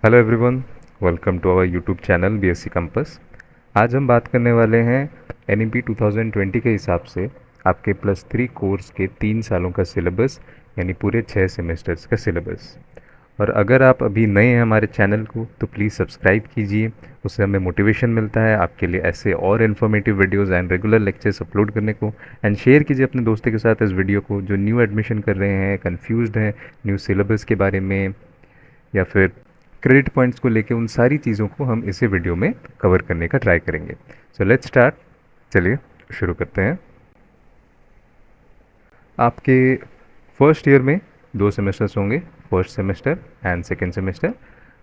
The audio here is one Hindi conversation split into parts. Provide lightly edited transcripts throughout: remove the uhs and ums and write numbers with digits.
Hello everyone, welcome to our YouTube channel BSc Campus. आज हम बात करने वाले हैं एनईपी 2020 के हिसाब से आपके +3 कोर्स के 3 सालों का सिलेबस, यानी पूरे 6 सेमेस्टर्स का सिलेबस। और अगर आप अभी नए हैं हमारे चैनल को तो प्लीज़ सब्सक्राइब कीजिए, उससे हमें मोटिवेशन मिलता है आपके लिए ऐसे और informative videos and regular lectures upload करने को। एंड शेयर कीजिए अपने दोस्तों के साथ इस वीडियो को जो न्यू एडमिशन कर रहे हैं, कंफ्यूज्ड हैं न्यू सिलेबस के बारे में या फिर क्रेडिट पॉइंट्स को लेके। उन सारी चीज़ों को हम इसी वीडियो में कवर करने का ट्राई करेंगे। So let's start. चलिए शुरू करते हैं। आपके फर्स्ट ईयर में 2 सेमेस्टर्स होंगे, first semester and second semester.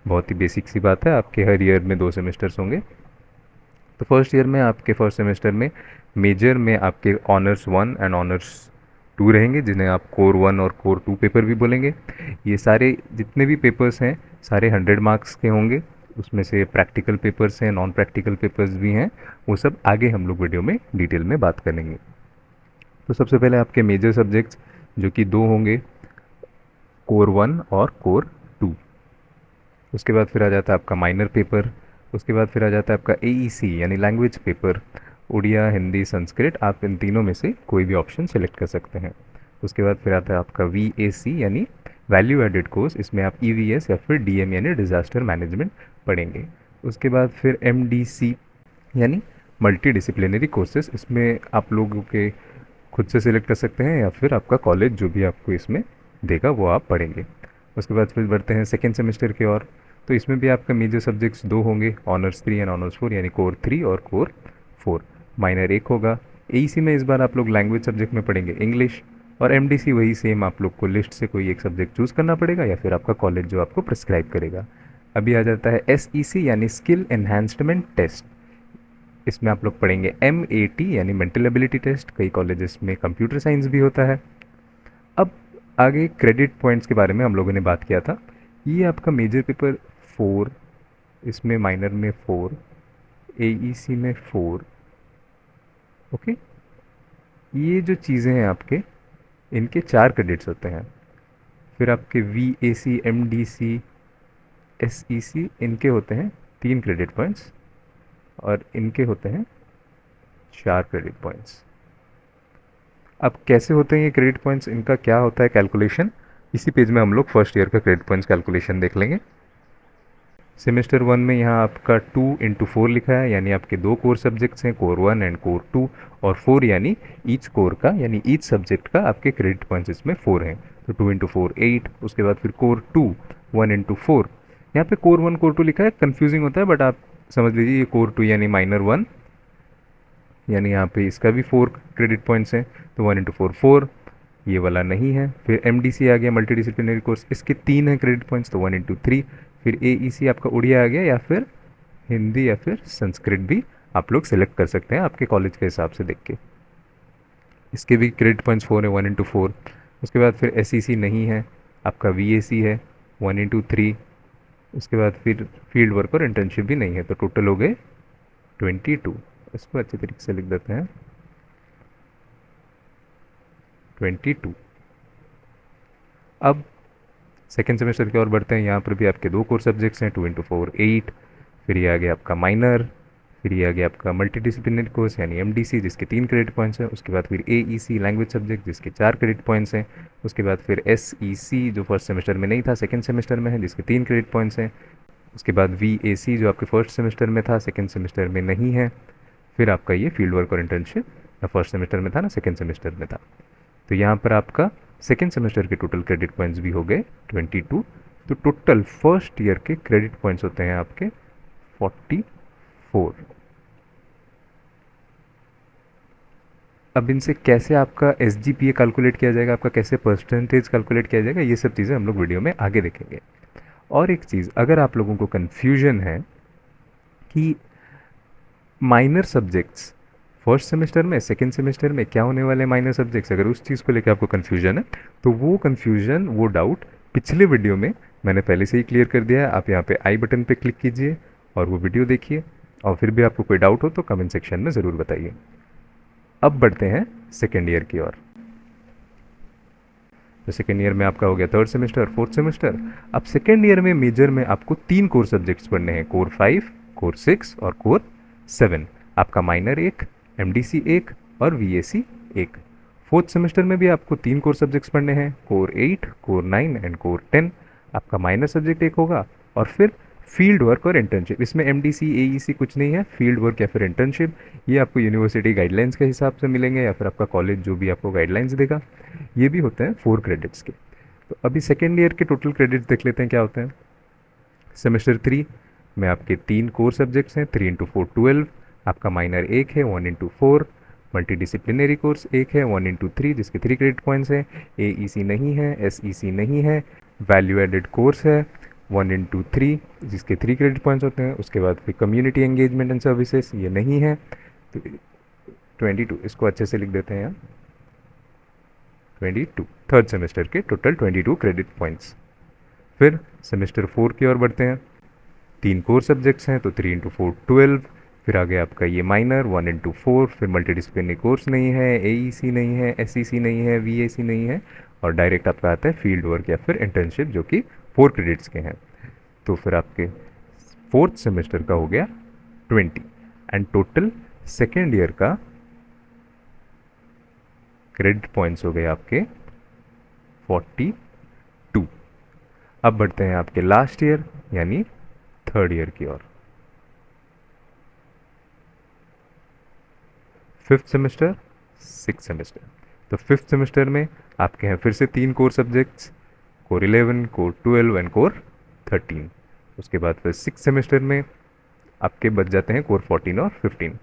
बहुत ही बेसिक सी बात है, आपके हर ईयर में 2 सेमेस्टर्स होंगे। तो फर्स्ट ईयर में आपके फर्स्ट सेमेस्टर में मेजर में आपके ऑनर्स 1 एंड ऑनर्स 2 रहेंगे, जिन्हें आप कोर 1 और कोर 2 पेपर भी बोलेंगे। ये सारे जितने भी पेपर्स हैं सारे 100 मार्क्स के होंगे। उसमें से प्रैक्टिकल पेपर्स हैं, नॉन प्रैक्टिकल पेपर्स भी हैं, वो सब आगे हम लोग वीडियो में डिटेल में बात करेंगे। तो सबसे पहले आपके मेजर सब्जेक्ट्स जो कि 2 होंगे, कोर 1 और कोर 2। उसके बाद फिर आ जाता है आपका माइनर पेपर। उसके बाद फिर आ जाता है आपका एईसी यानी लैंग्वेज पेपर, उड़िया, हिंदी, संस्कृत। आप इन तीनों में से कोई भी ऑप्शन सेलेक्ट कर सकते हैं। उसके बाद फिर आता है आपका वीएसी यानी वैल्यू एडेड कोर्स। इसमें आप ईवीएस या फिर डीएम यानी डिज़ास्टर मैनेजमेंट पढ़ेंगे। उसके बाद फिर एमडीसी यानी मल्टी डिसिप्लिनरी कोर्सेज। इसमें आप लोगों के खुद से सिलेक्ट कर सकते हैं या फिर आपका कॉलेज जो भी आपको इसमें देगा वो आप पढ़ेंगे। उसके बाद फिर बढ़ते हैं सेकेंड सेमेस्टर की ओर। तो इसमें भी आपका मेजर सब्जेक्ट्स 2 होंगे, ऑनर्स 3 एंड ऑनर्स 4, यानी कोर 3 और कोर 4। माइनर 1 होगा। एईसी में इस बार आप लोग लैंग्वेज सब्जेक्ट में पढ़ेंगे इंग्लिश। और एमडीसी वही सेम, आप लोग को लिस्ट से कोई एक सब्जेक्ट चूज़ करना पड़ेगा या फिर आपका कॉलेज जो आपको प्रिस्क्राइब करेगा। अभी आ जाता है एसईसी यानी स्किल एनहांसमेंट टेस्ट। इसमें आप लोग पढ़ेंगे एमएटी यानी मेंटल एबिलिटी टेस्ट। कई कॉलेजेस में कंप्यूटर साइंस भी होता है। अब आगे क्रेडिट पॉइंट्स के बारे में हम लोगों ने बात किया था। ये आपका मेजर पेपर 4, इसमें माइनर में 4, एईसी में 4। ओके, ये जो चीज़ें हैं आपके, इनके 4 क्रेडिट्स होते हैं। फिर आपके वीएसी, एमडीसी, एसईसी, इनके होते हैं 3 क्रेडिट पॉइंट्स और इनके होते हैं 4 क्रेडिट पॉइंट्स। अब कैसे होते हैं ये क्रेडिट पॉइंट्स, इनका क्या होता है कैलकुलेशन, इसी पेज में हम लोग फर्स्ट ईयर का क्रेडिट पॉइंट्स कैलकुलेशन देख लेंगे। सेमेस्टर 1 में यहाँ आपका 2 × 4 लिखा है, यानी आपके 2 कोर सब्जेक्ट्स हैं, कोर 1 एंड कोर 2। और 4 यानी ईच कोर का, यानी ईच सब्जेक्ट का आपके क्रेडिट पॉइंट्स इसमें 4 हैं। तो 2 × 4 8। उसके बाद फिर कोर 2 1 × 4। यहाँ पे कोर 1 कोर 2 लिखा है, कन्फ्यूजिंग होता है, बट आप समझ लीजिए ये कोर 2 यानी माइनर 1, यानी यहाँ पे इसका भी 4 क्रेडिट पॉइंट्स हैं। तो 1 × 4 4, ये वाला नहीं है। फिर एम आ गया, मल्टी डिसिप्लिनरी कोर्स, इसके 3 हैं क्रेडिट पॉइंट्स, तो 1 × 3। फिर एईसी आपका उड़िया आ गया, या फिर हिंदी या फिर संस्कृत भी आप लोग सिलेक्ट कर सकते हैं आपके कॉलेज के हिसाब से देख के। इसके भी क्रेडिट पॉइंट्स 4 है, 1 × 4। उसके बाद फिर एसईसी नहीं है, आपका वीएसी है 1 × 3। उसके बाद फिर फील्ड वर्क और इंटर्नशिप भी नहीं है, तो टोटल हो गए 22। इसको अच्छे तरीके से लिख देते हैं, 22। अब सेकेंड सेमेस्टर की ओर बढ़ते हैं। यहाँ पर भी आपके 2 कोर सब्जेक्ट्स हैं, 2 × 4 8। फिर ये आ गया आपका माइनर। फिर ये आ गया आपका मल्टी डिसिप्लिनरी कोर्स यानी एमडीसी, जिसके 3 क्रेडिट पॉइंट्स हैं। उसके बाद फिर एईसी लैंग्वेज सब्जेक्ट, जिसके 4 क्रेडिट पॉइंट्स हैं। उसके बाद फिर एसईसी जो फर्स्ट सेमेस्टर में नहीं था, सेकेंड सेमेस्टर में है, जिसके 3 क्रेडिट पॉइंट्स हैं। उसके बाद वीएसी जो आपके फर्स्ट सेमेस्टर में था, सेकेंड सेमेस्टर में नहीं है। फिर आपका ये फील्ड वर्क और इंटर्नशिप ना फर्स्ट सेमेस्टर में था ना सेकेंड सेमेस्टर में था। तो यहाँ पर आपका सेकेंड सेमेस्टर के टोटल क्रेडिट पॉइंट्स भी हो गए 22। तो टोटल फर्स्ट ईयर के क्रेडिट पॉइंट्स होते हैं आपके 44। अब इनसे कैसे आपका एसजीपीए कैलकुलेट किया जाएगा, आपका कैसे परसेंटेज कैलकुलेट किया जाएगा, ये सब चीज़ें हम लोग वीडियो में आगे देखेंगे। और एक चीज़, अगर आप लोगों को कन्फ्यूजन है कि माइनर सब्जेक्ट्स फर्स्ट सेमेस्टर में सेकेंड सेमेस्टर में क्या होने वाले माइनर सब्जेक्ट्स, अगर उस चीज़ को लेकर आपको कन्फ्यूजन है तो वो कन्फ्यूजन, वो डाउट पिछले वीडियो में मैंने पहले से ही क्लियर कर दिया है। आप यहाँ पे आई बटन पे क्लिक कीजिए और वो वीडियो देखिए। और फिर भी आपको कोई डाउट हो तो कमेंट सेक्शन में ज़रूर बताइए। अब बढ़ते हैं सेकेंड ईयर की ओर। तो सेकेंड ईयर में आपका हो गया थर्ड सेमेस्टर, फोर्थ सेमेस्टर। अब सेकेंड ईयर में मेजर में आपको 3 कोर सब्जेक्ट्स पढ़ने हैं, कोर 5, कोर 6 और कोर 7। आपका माइनर एक, एमडीसी एक और वीएसी एक। फोर्थ सेमेस्टर में भी आपको 3 कोर सब्जेक्ट्स पढ़ने हैं, कोर 8, कोर 9 एंड कोर 10। आपका माइनर सब्जेक्ट एक होगा और फिर फील्ड वर्क और इंटर्नशिप। इसमें एमडीसी एईसी कुछ नहीं है, फील्ड वर्क या फिर इंटर्नशिप ये आपको यूनिवर्सिटी गाइडलाइंस के हिसाब से मिलेंगे या फिर आपका कॉलेज जो भी आपको गाइडलाइंस देगा। ये भी होते हैं 4 क्रेडिट्स के। तो अभी सेकेंड ईयर के टोटल क्रेडिट्स देख लेते हैं क्या होते हैं। सेमेस्टर 3 में आपके 3 कोर सब्जेक्ट्स हैं, 3 इंटू 4 12। आपका माइनर एक है, 1 इंटू 4। मल्टी डिसिप्लिनरी कोर्स एक है, 1 इंटू 3 जिसके 3 क्रेडिट पॉइंट्स हैं। एईसी नहीं है, एसईसी नहीं है। वैल्यू एडेड कोर्स है 1 इंटू 3 जिसके 3 क्रेडिट पॉइंट्स होते हैं। उसके बाद फिर कम्युनिटी एंगेजमेंट एंड सर्विसेज ये नहीं है। तो 22 इसको अच्छे से लिख देते हैं यहाँ, 22 थर्ड सेमेस्टर के टोटल 22 क्रेडिट पॉइंट्स। फिर सेमेस्टर 4 की ओर बढ़ते हैं। 3 कोर सब्जेक्ट्स हैं तो 3 इंटू 4 12। फिर आगे आपका ये माइनर 1 इंटू 4। फिर मल्टी डिसिप्लिनरी कोर्स नहीं है, एईसी नहीं है, एसईसी नहीं है, वीएसी नहीं है और डायरेक्ट आपका आता है फील्ड वर्क या फिर इंटर्नशिप जो कि 4 क्रेडिट्स के हैं। तो फिर आपके फोर्थ सेमेस्टर का हो गया 20 एंड टोटल सेकेंड ईयर का क्रेडिट पॉइंट्स हो गए आपके 42। अब बढ़ते हैं आपके लास्ट ईयर यानी थर्ड ईयर की ओर। Fifth semester, six semester. तो फिफ्थ सेमेस्टर में आपके हैं फिर से 3 core subjects, core 11, core 12 and core 13। उसके बाद फिर सिक्स सेमेस्टर में आपके बच जाते हैं कोर 14 और 15।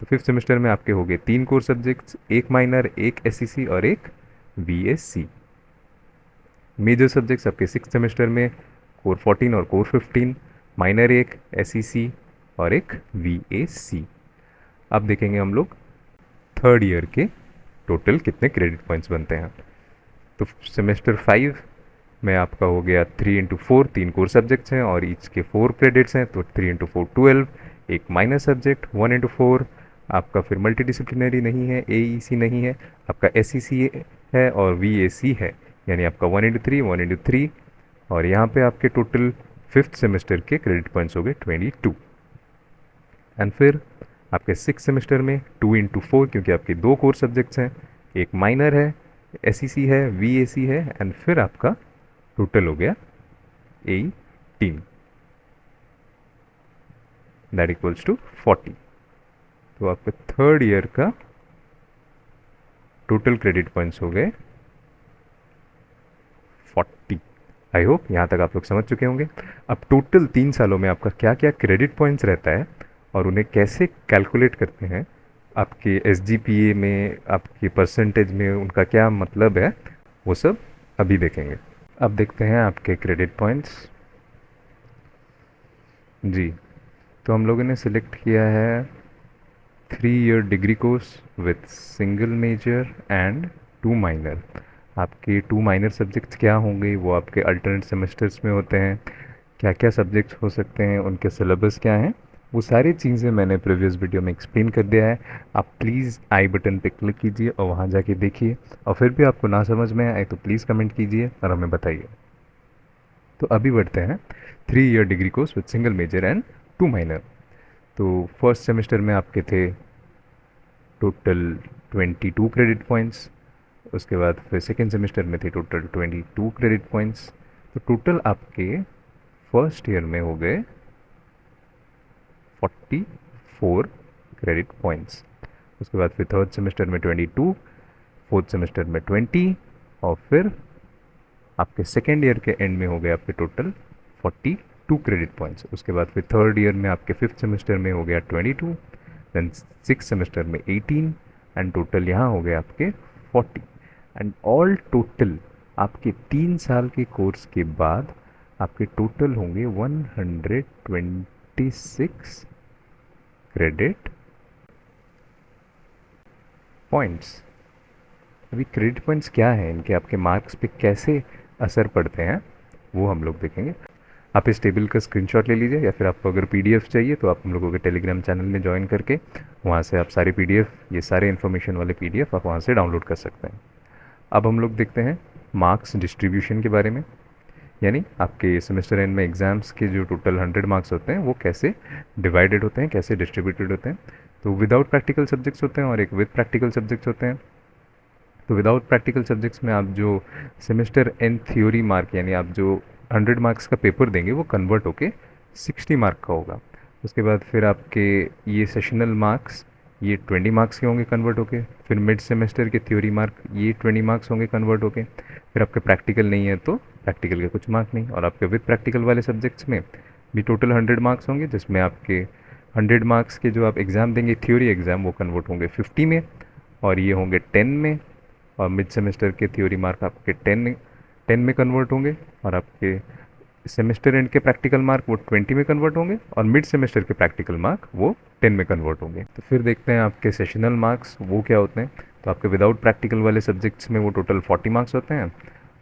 तो फिफ्थ सेमेस्टर में आपके हो गए 3 कोर सब्जेक्ट्स, एक माइनर, एक एसईसी और एक वीएससी। मेजर सब्जेक्ट्स आपके सिक्स सेमेस्टर में कोर 14 और कोर 15, माइनर एक, एसईसी और एक वीएसी। अब देखेंगे हम लोग थर्ड ईयर के टोटल कितने क्रेडिट पॉइंट्स बनते हैं। तो सेमेस्टर 5 में आपका हो गया 3 इंटू 4, 3 कोर सब्जेक्ट्स हैं और ईच के 4 क्रेडिट्स हैं तो 3 इंटू 4 12। एक माइनर सब्जेक्ट 1 इंटू 4। आपका फिर मल्टी डिसिप्लिनरी नहीं है, एईसी नहीं है, आपका एसईसी है और वीएसी है, यानी आपका 1 इंटू 3, 1 इंटू 3। और यहाँ पे आपके टोटल फिफ्थ सेमेस्टर के क्रेडिट पॉइंट्स हो गए 22। एंड फिर आपके सिक्स सेमेस्टर में 2 इंटू 4 क्योंकि आपके 2 कोर सब्जेक्ट्स हैं, एक माइनर है, एसईसी है, वीएसी है एंड फिर आपका टोटल हो गया 18 दैट इक्वल्स टू 40। तो आपका थर्ड ईयर का टोटल क्रेडिट पॉइंट्स हो गए 40। आई होप यहाँ तक आप लोग समझ चुके होंगे। अब टोटल 3 सालों में आपका क्या क्या क्रेडिट पॉइंट्स रहता है और उन्हें कैसे कैलकुलेट करते हैं, आपके एसजीपीए में, आपके परसेंटेज में उनका क्या मतलब है, वो सब अभी देखेंगे। अब देखते हैं आपके क्रेडिट पॉइंट्स। जी, तो हम लोगों ने सिलेक्ट किया है 3 year degree course with single major and 2 minor. आपके 2 माइनर सब्जेक्ट्स क्या होंगे, वो आपके अल्टरनेट सेमेस्टर्स में होते हैं। क्या क्या सब्जेक्ट्स हो सकते हैं, उनके सिलेबस क्या हैं, वो सारी चीज़ें मैंने प्रीवियस वीडियो में एक्सप्लेन कर दिया है। आप प्लीज़ आई बटन पे क्लिक कीजिए और वहाँ जाके देखिए, और फिर भी आपको ना समझ में आए तो प्लीज़ कमेंट कीजिए और हमें बताइए। तो अभी बढ़ते हैं 3 year degree course with single major and 2 minor. तो फर्स्ट सेमेस्टर में आपके थे टोटल 22 क्रेडिट पॉइंट्स। उसके बाद फिर सेकेंड सेमेस्टर में थे टोटल 22 क्रेडिट पॉइंट्स। तो टोटल आपके फर्स्ट ईयर में हो गए 44 क्रेडिट पॉइंट्स। उसके बाद फिर थर्ड सेमेस्टर में 22, फोर्थ सेमेस्टर में 20 और फिर आपके सेकेंड ईयर के एंड में हो गए आपके टोटल 42 क्रेडिट पॉइंट्स। उसके बाद फिर थर्ड ईयर में आपके फिफ्थ सेमेस्टर में हो गया 22, देन सिक्स सेमेस्टर में 18 एंड टोटल यहाँ हो गए आपके 40। एंड ऑल टोटल आपके 3 साल के कोर्स के बाद आपके टोटल होंगे 126 क्रेडिट पॉइंट्स। अभी क्रेडिट पॉइंट्स क्या हैं, इनके आपके मार्क्स पे कैसे असर पड़ते हैं, वो हम लोग देखेंगे। आप इस टेबल का स्क्रीनशॉट ले लीजिए या फिर आपको अगर पीडीएफ चाहिए तो आप हम लोगों के टेलीग्राम चैनल में ज्वाइन करके वहाँ से आप सारे पीडीएफ, ये सारे इन्फॉर्मेशन वाले पीडीएफ आप वहाँ से डाउनलोड कर सकते हैं। अब हम लोग देखते हैं मार्क्स डिस्ट्रीब्यूशन के बारे में, यानी आपके सेमेस्टर एंड में एग्ज़ाम्स के जो टोटल 100 मार्क्स होते हैं वो कैसे डिवाइडेड होते हैं, कैसे डिस्ट्रीब्यूटेड होते हैं। तो विदाउट प्रैक्टिकल सब्जेक्ट्स होते हैं और एक विद प्रैक्टिकल सब्जेक्ट्स होते हैं। तो विदाउट प्रैक्टिकल सब्जेक्ट्स में आप जो सेमेस्टर एंड थ्योरी मार्क, यानी आप जो 100 मार्क्स का पेपर देंगे वो कन्वर्ट होके 60 मार्क का होगा। उसके बाद फिर आपके ये सेशनल मार्क्स ये 20 मार्क्स के होंगे कन्वर्ट होके। फिर मिड सेमेस्टर के थ्योरी मार्क ये 20 मार्क्स होंगे कन्वर्ट होके। फिर आपके प्रैक्टिकल नहीं है तो प्रैक्टिकल के कुछ मार्क नहीं। और आपके विद प्रैक्टिकल वाले सब्जेक्ट्स में भी टोटल 100 मार्क्स होंगे, जिसमें आपके 100 मार्क्स के जो आप एग्ज़ाम देंगे थ्योरी एग्ज़ाम वो कन्वर्ट होंगे 50 में, और ये होंगे 10 में। और मिड सेमेस्टर के थ्योरी मार्क आपके 10 में कन्वर्ट होंगे, और आपके सेमेस्टर एंड के प्रैक्टिकल मार्क वो 20 में कन्वर्ट होंगे, और मिड सेमेस्टर के प्रैक्टिकल मार्क वो 10 में कन्वर्ट होंगे। तो फिर देखते हैं आपके सेशनल मार्क्स वो क्या होते हैं। तो आपके विदाउट प्रैक्टिकल वाले सब्जेक्ट्स में वो टोटल 40 मार्क्स होते हैं,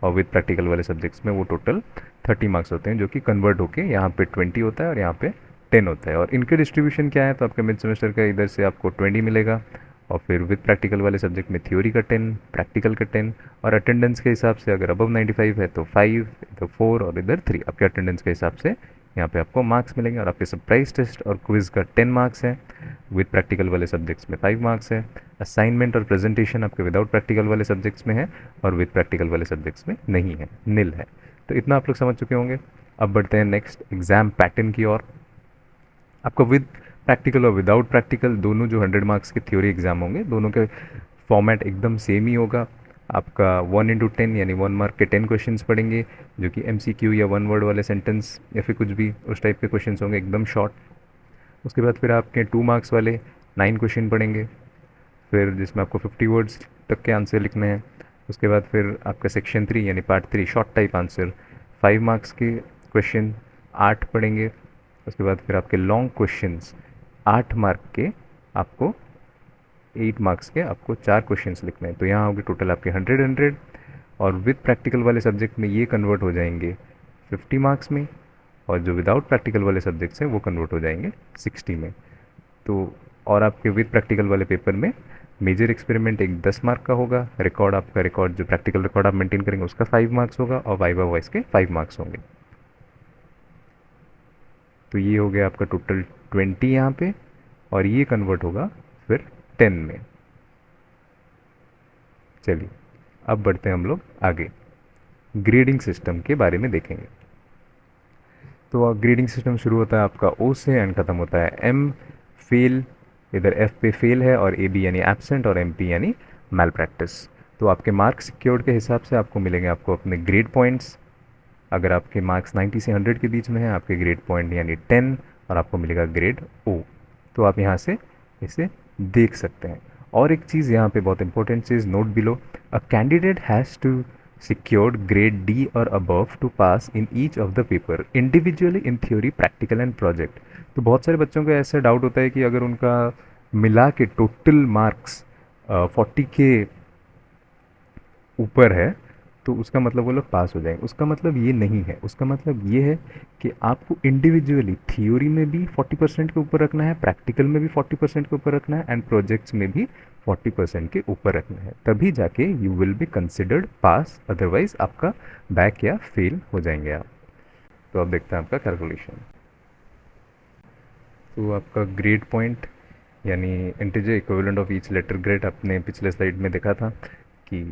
और विद प्रैक्टिकल वाले सब्जेक्ट्स में वो टोटल 30 मार्क्स होते हैं, जो कि कन्वर्ट होके यहाँ पे 20 होता है और यहाँ पे 10 होता है। और इनके डिस्ट्रीब्यूशन क्या है, तो आपके मिड सेमेस्टर का इधर से आपको 20 मिलेगा, और फिर विद प्रैक्टिकल वाले सब्जेक्ट में थ्योरी का 10, प्रैक्टिकल का 10, और अटेंडेंस के हिसाब से अगर अबव 95 है तो 5, इधर 4 और इधर 3, आपके अटेंडेंस के हिसाब से यहाँ पे आपको मार्क्स मिलेंगे। और आपके सरप्राइज टेस्ट और क्विज़ का 10 मार्क्स है, विद प्रैक्टिकल वाले सब्जेक्ट्स में 5 मार्क्स है। असाइनमेंट और प्रेजेंटेशन आपके विदाउट प्रैक्टिकल वाले सब्जेक्ट्स में है, और विद प्रैक्टिकल वाले सब्जेक्ट्स में नहीं है, निल है। तो इतना आप लोग समझ चुके होंगे। अब बढ़ते हैं नेक्स्ट एग्ज़ाम पैटर्न की ओर। आपका विद प्रैक्टिकल और विदाउट प्रैक्टिकल दोनों जो 100 मार्क्स के थ्योरी एग्ज़ाम होंगे, दोनों के फॉर्मेट एकदम सेम ही होगा। आपका 1 into 10 यानी 1 मार्क के 10 क्वेश्चंस पढ़ेंगे, जो कि MCQ या 1 वर्ड वाले सेंटेंस या फिर कुछ भी उस टाइप के क्वेश्चंस होंगे, एकदम शॉर्ट। उसके बाद फिर आपके 2 मार्क्स वाले 9 क्वेश्चन पढ़ेंगे, फिर जिसमें आपको 50 वर्ड्स तक के आंसर लिखने हैं। उसके बाद फिर आपका सेक्शन 3 यानी part 3 short type answer 5 marks के क्वेश्चन 8 पढ़ेंगे। उसके बाद फिर आपके लॉन्ग क्वेश्चंस 8 मार्क के आपको 8 मार्क्स के आपको 4 क्वेश्चंस लिखने हैं। तो यहाँ होंगे टोटल आपके 100 और विद प्रैक्टिकल वाले सब्जेक्ट में ये कन्वर्ट हो जाएंगे 50 मार्क्स में, और जो विदाउट प्रैक्टिकल वाले सब्जेक्ट्स हैं वो कन्वर्ट हो जाएंगे 60 में। तो और आपके विद प्रैक्टिकल वाले पेपर में मेजर एक्सपेरिमेंट एक 10 मार्क का होगा, रिकॉर्ड आपका रिकॉर्ड जो प्रैक्टिकल रिकॉर्ड आप मेंटेन करेंगे उसका 5 मार्क्स होगा, और वाइवा वॉइस के 5 मार्क्स होंगे। तो ये हो गया आपका टोटल 20 यहाँ पे, और ये कन्वर्ट होगा फिर 10 में। चलिए अब बढ़ते हैं हम लोग आगे, ग्रेडिंग सिस्टम के बारे में देखेंगे। तो ग्रेडिंग सिस्टम शुरू होता है आपका O से एंड ख़त्म होता है M। फेल, इधर F पे फेल है, और AB यानी एब्सेंट, और MP यानी मैल प्रैक्टिस। तो आपके मार्क्स सिक्योर्ड के हिसाब से आपको मिलेंगे आपको अपने ग्रेड पॉइंट्स। अगर आपके मार्क्स 90 से 100 के बीच में है, आपके ग्रेड पॉइंट यानी 10, और आपको मिलेगा ग्रेड O। तो आप यहाँ से इसे देख सकते हैं। और एक चीज़ यहाँ पे बहुत इंपॉर्टेंट चीज़ note below, a candidate has to secured grade D or above to pass in each of the paper individually in theory, practical and project। तो बहुत सारे बच्चों को ऐसा डाउट होता है कि अगर उनका मिला के टोटल मार्क्स 40 के ऊपर है तो उसका मतलब वो लोग पास हो जाएंगे। उसका मतलब ये नहीं है, उसका मतलब ये है कि आपको इंडिविजुअली थ्योरी में भी 40% के ऊपर रखना है, प्रैक्टिकल में भी 40% के ऊपर रखना है, एंड प्रोजेक्ट्स में भी 40% के ऊपर रखना है, तभी जाके you will be considered pass, otherwise आपका बैक या फेल हो जाएंगे आप। तो अब देखते हैं आपका कैलकुलेशन। तो आपका ग्रेड पॉइंट यानी integer equivalent of each letter grade आपने पिछले स्लाइड में देखा था कि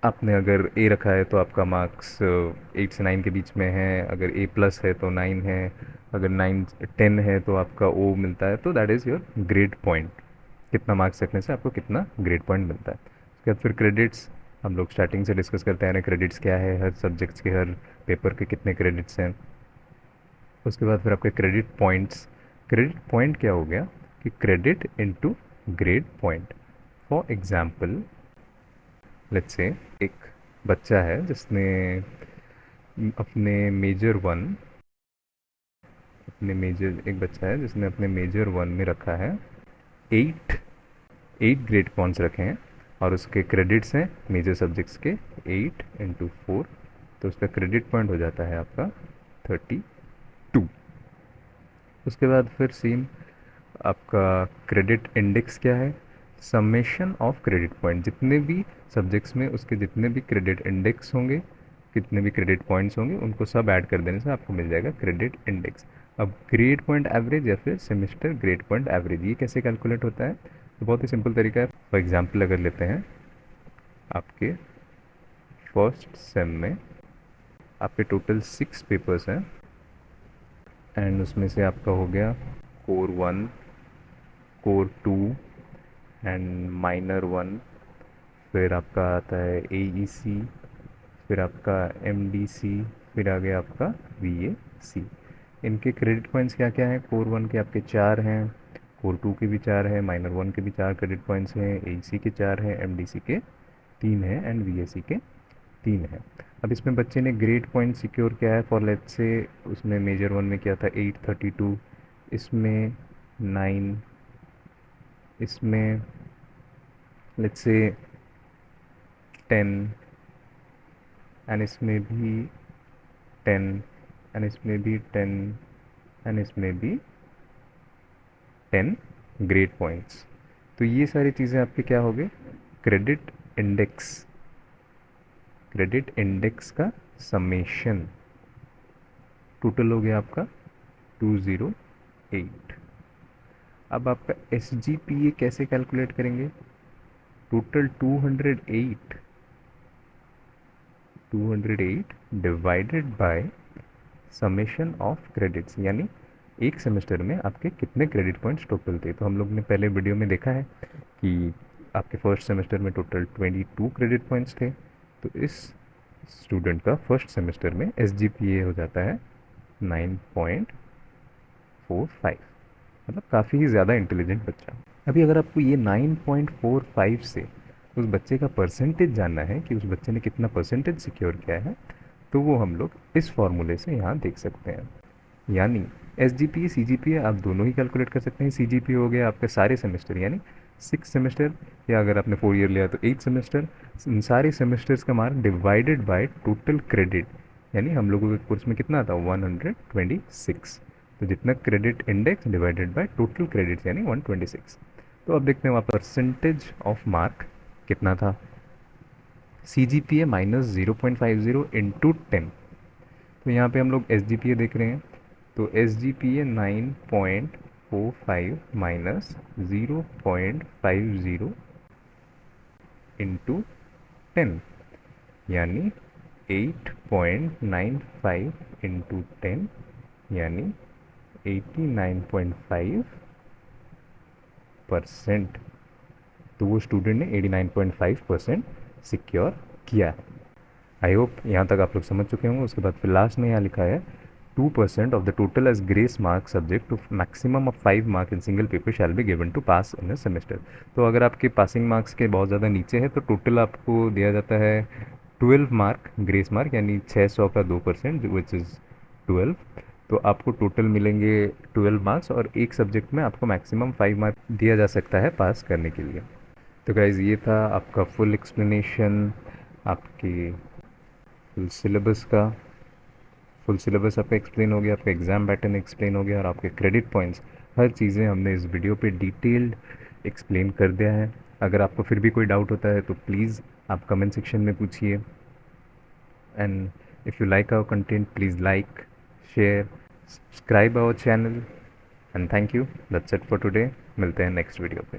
आपने अगर A रखा है तो आपका मार्क्स 8 से 9 के बीच में है, अगर A+ है तो 9 है, अगर 9 10 है तो आपका O मिलता है। तो that is your grade point, कितना मार्क्स रखने से आपको कितना ग्रेड पॉइंट मिलता है। उसके बाद फिर क्रेडिट्स हम लोग स्टार्टिंग से डिस्कस करते हैं, क्रेडिट्स क्या है, हर सब्जेक्ट्स के हर पेपर के कितने क्रेडिट्स हैं। उसके बाद फिर आपके क्रेडिट पॉइंट्स, क्रेडिट पॉइंट क्या हो गया कि credit into grade point. For example let's say एक बच्चा है जिसने अपने मेजर वन अपने मेजर एक बच्चा है जिसने अपने मेजर 1 में रखा है 8 ग्रेड पॉइंट्स रखे हैं, और उसके क्रेडिट्स हैं मेजर सब्जेक्ट्स के 8 into 4, तो उसका क्रेडिट पॉइंट हो जाता है आपका 32। उसके बाद फिर सेम आपका क्रेडिट इंडेक्स क्या है, समेशन ऑफ क्रेडिट पॉइंट, जितने भी सब्जेक्ट्स में उसके जितने भी क्रेडिट इंडेक्स होंगे, कितने भी क्रेडिट पॉइंट्स होंगे, उनको सब ऐड कर देने से आपको मिल जाएगा क्रेडिट इंडेक्स। अब ग्रेड पॉइंट एवरेज या फिर सेमेस्टर ग्रेड पॉइंट एवरेज, ये कैसे कैलकुलेट होता है? तो बहुत ही सिंपल तरीका है। फॉर एग्जाम्पल अगर लेते हैं, आपके फर्स्ट सेम में आपके टोटल 6 पेपर्स हैं, एंड उसमें से आपका हो गया कोर 1, कोर 2 एंड माइनर 1, फिर आपका आता है AEC, फिर आपका MDC, फिर आ गया आपका VAC। इनके क्रेडिट पॉइंट्स क्या क्या हैं? कोर 1 के आपके 4 हैं, कोर 2 के भी 4 हैं, माइनर 1 के भी 4 क्रेडिट पॉइंट्स हैं, AEC के 4 हैं, MDC के 3 हैं एंड VAC के 3 हैं। अब इसमें बच्चे ने ग्रेड पॉइंट सिक्योर किया है फॉर लेट्स से, उसने मेजर 1 में किया था 832, इसमें 9, इसमें लेट्स से 10, एंड इसमें भी 10, एंड इसमें भी 10, एंड इसमें भी 10 ग्रेड पॉइंट्स। तो ये सारी चीज़ें आपके क्या हो गए? क्रेडिट इंडेक्स, क्रेडिट इंडेक्स का समेशन टोटल हो गया आपका 208। अब आपका SGPA कैसे कैलकुलेट करेंगे? Total 208 divided by summation of credits, यानी एक सेमेस्टर में आपके कितने क्रेडिट पॉइंट्स टोटल थे। तो हम लोग ने पहले वीडियो में देखा है कि आपके फर्स्ट सेमेस्टर में टोटल 22 क्रेडिट पॉइंट्स थे। तो इस स्टूडेंट का फर्स्ट सेमेस्टर में SGPA हो जाता है 9.45, मतलब काफ़ी ही ज़्यादा इंटेलिजेंट बच्चा। अभी अगर आपको ये 9.45 से उस बच्चे का परसेंटेज जानना है कि उस बच्चे ने कितना परसेंटेज सिक्योर किया है, तो वो हम लोग इस फॉर्मूले से यहाँ देख सकते हैं। यानी SGPA CGPA आप दोनों ही कैलकुलेट कर सकते हैं। CGPA हो गया आपके सारे सेमेस्टर, यानी 6 सेमेस्टर, या अगर आपने 4 ईयर लिया तो 8 सेमेस्टर, इन सारे सेमेस्टर्स का mark divided by total credit, यानी हम लोगों के कोर्स में कितना था? 126। तो जितना credit index divided by total credit यानी 126। तो अब देखते हैं वहाँ परसेंटेज ऑफ मार्क कितना था। CGPA -0.50 into 10। तो यहाँ पे हम लोग SGPA देख रहे हैं, तो SGPA 9.45 माइनस 0.50 इंटू 10, यानी 8.95 इंटू 10, यानी 89.5%। तो वो स्टूडेंट ने 89.5% सिक्योर किया है। आई होप यहाँ तक आप लोग समझ चुके होंगे। उसके बाद फिर लास्ट में यहाँ लिखा है 2% of the total as grace mark subject to maximum of 5 mark in single paper shall be given to pass in a semester. तो अगर आपके पासिंग मार्क्स के बहुत ज़्यादा नीचे है तो टोटल आपको दिया जाता है 12 मार्क ग्रेस मार्क, यानी 600 का 2% विच इज़ 12। तो आपको टोटल मिलेंगे 12 मार्क्स, और एक सब्जेक्ट में आपको मैक्सिमम 5 मार्क दिया जा सकता है पास करने के लिए। तो गाइज़ ये था आपका फुल एक्सप्लेनेशन आपके फुल सिलेबस का। फुल सिलेबस आपका एक्सप्लेन हो गया, आपका एग्ज़ाम पैटर्न एक्सप्लेन हो गया, और आपके क्रेडिट पॉइंट्स, हर चीज़ें हमने इस वीडियो पे डिटेल्ड एक्सप्लेन कर दिया है। अगर आपको फिर भी कोई डाउट होता है तो प्लीज़ आप कमेंट सेक्शन में पूछिए, and if you like our content please like, share, subscribe our channel, and thank you. That's it for today. मिलते हैं नेक्स्ट वीडियो पे।